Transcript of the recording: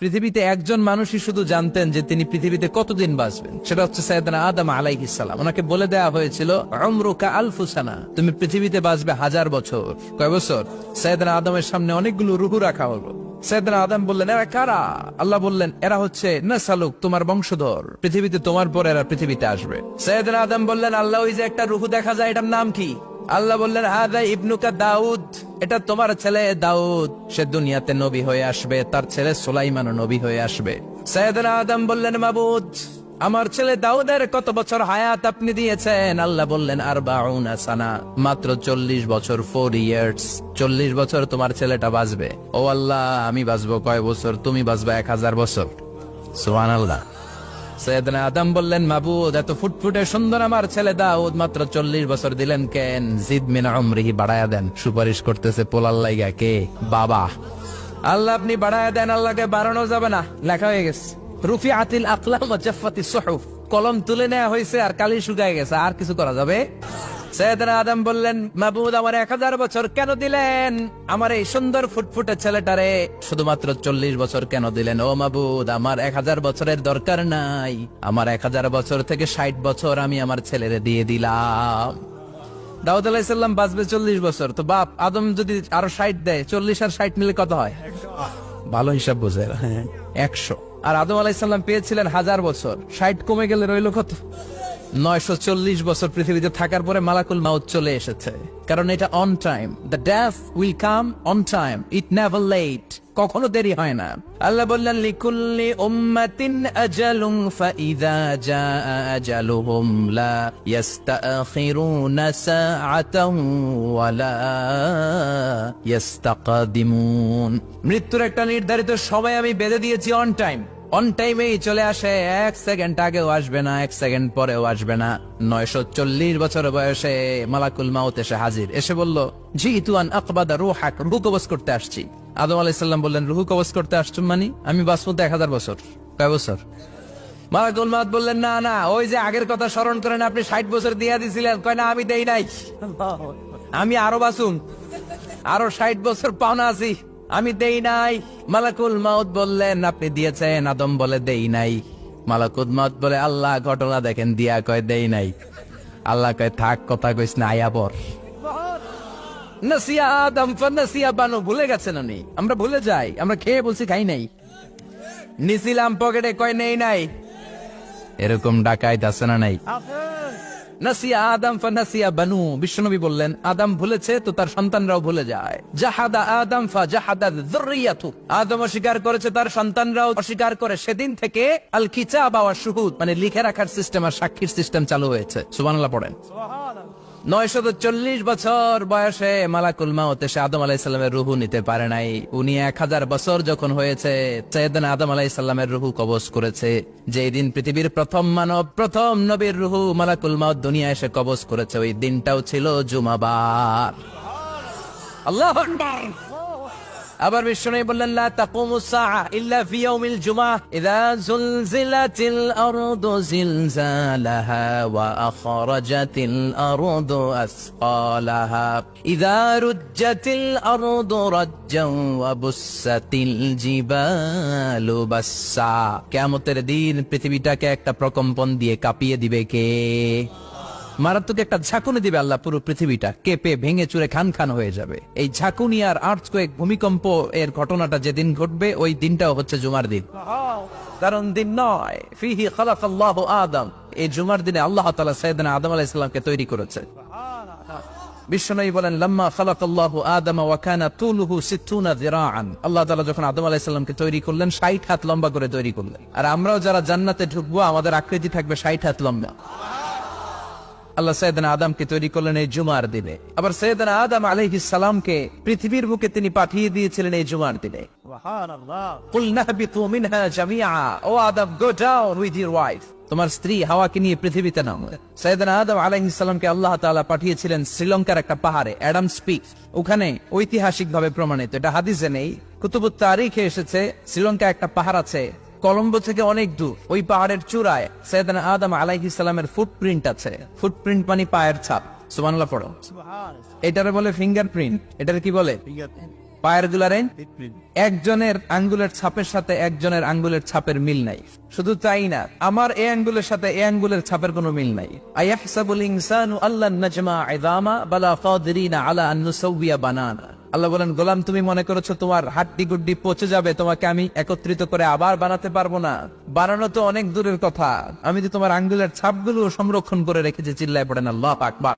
পৃথিবীতে একজন মানুষই শুধু জানতেন যে তিনি পৃথিবীতে কতদিন বাঁচবেন, সেটা হচ্ছে সাইয়েদনা আদম আলাইহিস সালাম। ওনাকে বলে দেওয়া হয়েছিল উমরুকা আলফু সানা, তুমি পৃথিবীতে বাঁচবে 1000 বছর। কয় বছর? সাইয়েদনা আদমের সামনে অনেকগুলো রূহ রাখা হলো। সাইয়েদনা আদম বললেন, এরা কারা? আল্লাহ বললেন, এরা হচ্ছে নাসালুক, তোমার বংশধর, পৃথিবীতে তোমার পর এরা পৃথিবীতে আসবে। সাইয়েদনা আদম বললেন, আল্লাহ ওই যে একটা রূহ দেখা যায়, এটার নাম কি? আল্লাহ বললেন, হাযা ইবনুকা দাউদ, এটা তোমার ছেলে দাউদ, সে দুনিয়াতে নবী হয়ে আসবে, তার ছেলে সুলাইমানও নবী হয়ে আসবে। সাইয়েদনা আদম বললেন, মাবুদ, আমার ছেলে দাউদের কত বছর হায়াত আপনি দিয়েছেন? আল্লাহ বললেন, 40 সানা, মাত্র 40 বছর, 4 ইয়ার্স। 40 বছর তোমার ছেলেটা বাঁচবে। ও আল্লাহ, আমি বাঁচবো কয় বছর? তুমি বাঁচবে 1000 বছর। সুবহানাল্লাহ। সাইয়েদনা আদম বললেন, মাবুদ, এত ফুটফুটে সুন্দর আমার ছেলে দাউদ, মাত্র 40 বছর দিলেন কেন? জিদ মিন উমরিহি, বাড়ায়া দেন। সুপারিশ করতেছে পোলার লাইগা কে? বাবা। আল্লাহ আপনি বাড়ায়া দেন। আল্লাহকে বাড়ানো যাবে না, লেখা হয়ে গেছে। রুফিআতিল আকলাম ওয়া জাফফাতিস সুহুফ, কলম তুলে নেওয়া হয়েছে আর কালি শুকায় গেছে, আর কিছু করা যাবে? সাইয়েদনা আদম বললেন, মাবুদ, আমার 1000 বছর কেন দিলেন? আমার এই সুন্দর ফুটফুটে ছেলেটারে শুধুমাত্র 40 বছর কেন দিলেন? ও মাবুদ, আমার 1000 বছরের দরকার নাই, আমার 1000 বছর থেকে 60 বছর আমি আমার ছেলেরে দিয়ে দিলাম। দাউদ আলাইহিস সালাম বাঁচবে 40 বছর, তো বাপ আদম যদি আরো 60 দেয়, 40 আর 60 মিলে কত হয়? ভালো হিসাব বোঝে, 100। আর আদম আলাইহিস সালাম পেয়েছিলেন 1000 বছর, 60 কমে গেলে রইল কত? 940 বছর পৃথিবীতে থাকার পরে মালাকুল মাউত চলে এসেছে, কারণ এটা on time. The death will come on time, it never late, কখনো দেরি হয় না। আল্লাহ বললেন, লিকুল্লি উম্মাতিন আজালুন ফাইযা জাআ আজালুহুম লা ইস্তাখিরুনা সাআতান ওয়া লা ইস্তাকদিমুন। মৃত্যুর একটা নির্ধারিত সময় আমি বেঁধে দিয়েছি, অন টাইম। অন টাইমেই চলে আসে, 1 সেকেন্ড আগেও আসবে না, 1 সেকেন্ড পরেও আসবে না। 940 বছর বয়সে মালাকুল মাউত এসে হাজির, এসে বলল, জিতু আন আকবাদা রূহাক, রূহ কবজ করতে আসছি। আদম আলাইহিস সালাম বললেন, রূহ কবজ করতে আসছো মানে? আমি বাঁচবো তো 1000 বছর। কয় বছর? মালাকুল মাউত বললেন, না না, ওই যে আগের কথা স্মরণ করেন, আপনি 60 বছর দিয়ে দিছিলেন। কয় না, আমি দেই নাই, আমি আরো বাঁচুন, আরো 60 বছর পাওনা আছি, আমি দেই নাই। মালাকুল মাউত বললেন, আপনি দিয়েছেন? আদম বলে, দেই নাই। মালাকুল মাউত বলে, আল্লাহ ঘটনা দেখেন, দিয়া কয় দেই নাই। আল্লাহ কয়, থাক, কথা কইস না, আয়া পর। নাসিয়া আদম ফানাসিয়া বানু, ভুলে গেছেন উনি। আমরা ভুলে যাই, আমরা খেয়ে বলছি খাই নাই, নিছিলাম পকেটে, কয় নেই নাই। এরকম ডাকাইত আছে না নাই? নাসিয়া আদম ফানাসিয়া বানু, বিশ্বনবী বললেন, আদম ভুলেছে তো তার সন্তানরাও ভুলে যায়। জাহাদা আদম ফাজাহাদা যুররিয়াতু, আদম অস্বীকার করেছে, তার সন্তানরাও অস্বীকার করে। সেদিন থেকে আল কিতাব ওয়া শুহুদ, মানে লিখে রাখার সিস্টেম আর সাক্ষীর সিস্টেম চালু হয়েছে। সুবহানাল্লাহ পড়েন। 940 বছর বয়সে মালাকুল মাউত এসে আদম আলাইহিস সালামের রূহ নিতে পারে নাই। উনি 1000 বছর যখন হয়েছে, সাইয়েদনা আদম আলাইহিস সালামের রূহ কবজ করেছে। যেই দিন পৃথিবীর প্রথম মানব, প্রথম নবীর রূহ মালাকুল মাউত দুনিয়া এসে কবজ করেছে, ওই দিনটাও ছিল জুমাবার। আল্লাহু আকবার। আবার বিশ্বনবী বললেন, লা তাকুমুস সাআ ইল্লা ফি ইয়াউমিল জুমআহ, ইযা যুলজিলাতিল আরদু জিলজালাহা ওয়া আখরাজাতিল আরদু আসকালাহা, ইযা রুজ্জাতিল আরদু রাজ্জান ওয়া বুসাতিল জিবালু বাসসা। কিয়ামতের দিন পৃথিবীটাকে একটা প্রকম্পন দিয়ে কাঁপিয়ে দিবে কে? মারাত্মক একটা ঝাঁকুনি দিবে আল্লাহ, পুরো পৃথিবীটা কেঁপে ভেঙে চুরে খান খান হয়ে যাবে। এই ঝাঁকুনি আর আর্থকোয়েক, ভূমিকম্প এর ঘটনাটা যেদিন ঘটবে, ওই দিনটাও হচ্ছে জুমার দিন। কারণ দিন নয়, ফিহি খালাকাল্লাহু আদম, এই জুমার দিনে আল্লাহ তাআলা সাইয়েদনা আদম আলাইহিস সালামকে তৈরি করেছে। বিশ্বনবী বলেন, লাম্মা খালাকাল্লাহু আদম ওয়া কানা তুলুহু 60 যিরাআন, আল্লাহ তাআলা যখন আদম আলাইহিস সালামকে তৈরি করলেন, 60 হাত লম্বা করে তৈরি করলেন। আর আমরাও যারা জান্নাতে ঢুকবো, আমাদের আকৃতি থাকবে 60 হাত লম্বা। আল্লাহ সাইয়েদনা আদমকে তৈরি করলেন এই জুমার দিনে। আবার সাইয়েদনা আদম আলাইহিস সালামকে পৃথিবীর বুকে তিনি পাঠিয়ে দিয়েছিলেন এই জুমার দিনে। সুবহানাল্লাহ। কুল নাহবিতু মিনহা জামিআ, O Adam, go down with your wife, তোমার স্ত্রী হাওয়াকে নিয়ে পৃথিবীতে নামো। সাইয়েদনা আদম আলাইহিস সালামকে আল্লাহ তাআলা পাঠিয়েছিলেন শ্রীলঙ্কার একটা পাহাড়ে, অ্যাডামস পিক। ওখানে ঐতিহাসিকভাবে প্রমাণিত, এটা হাদিসে নেই, কুতুবুত তারিখে এসেছে। শ্রীলঙ্কা একটা পাহাড় আছে, কলম্বো থেকে অনেক দূর। ওই পাহাড়ের চূড়ায় সাইয়েদনা আদম আলাইহিস সালামের ফুটপ্রিন্ট আছে। ফুটপ্রিন্ট মানে পায়ের ছাপ। সুবহানাল্লাহ পড়ো। এটারে বলে ফিঙ্গারপ্রিন্ট। এটারে কি বলে? পায়ের গুলারে একজনের আঙ্গুলের ছাপের সাথে একজনের আঙ্গুলের ছাপের মিল নাই। শুধু তাই না, আমার এই আঙ্গুলের সাথে এই আঙ্গুলের ছাপের কোনো মিল নাই। আয়াহসাবুল ইনসানু আল্লান নাজমা ইযামা বালা কাদিরিনা আলা আন নুসাউবিয়া বানানা। আল্লাহ বলেন, গোলাম তুমি মনে করেছো তোমার হাড্ডি গুড্ডি পচে যাবে, তোমাকে আমি একত্রিত করে আবার বানাতে পারবো না? বানানো তো অনেক দূরের কথা, আমি তো তোমার আঙ্গুলের ছাপগুলো সংরক্ষণ করে রেখেছি। চিল্লায় পড়েন আল্লাহু আকবার।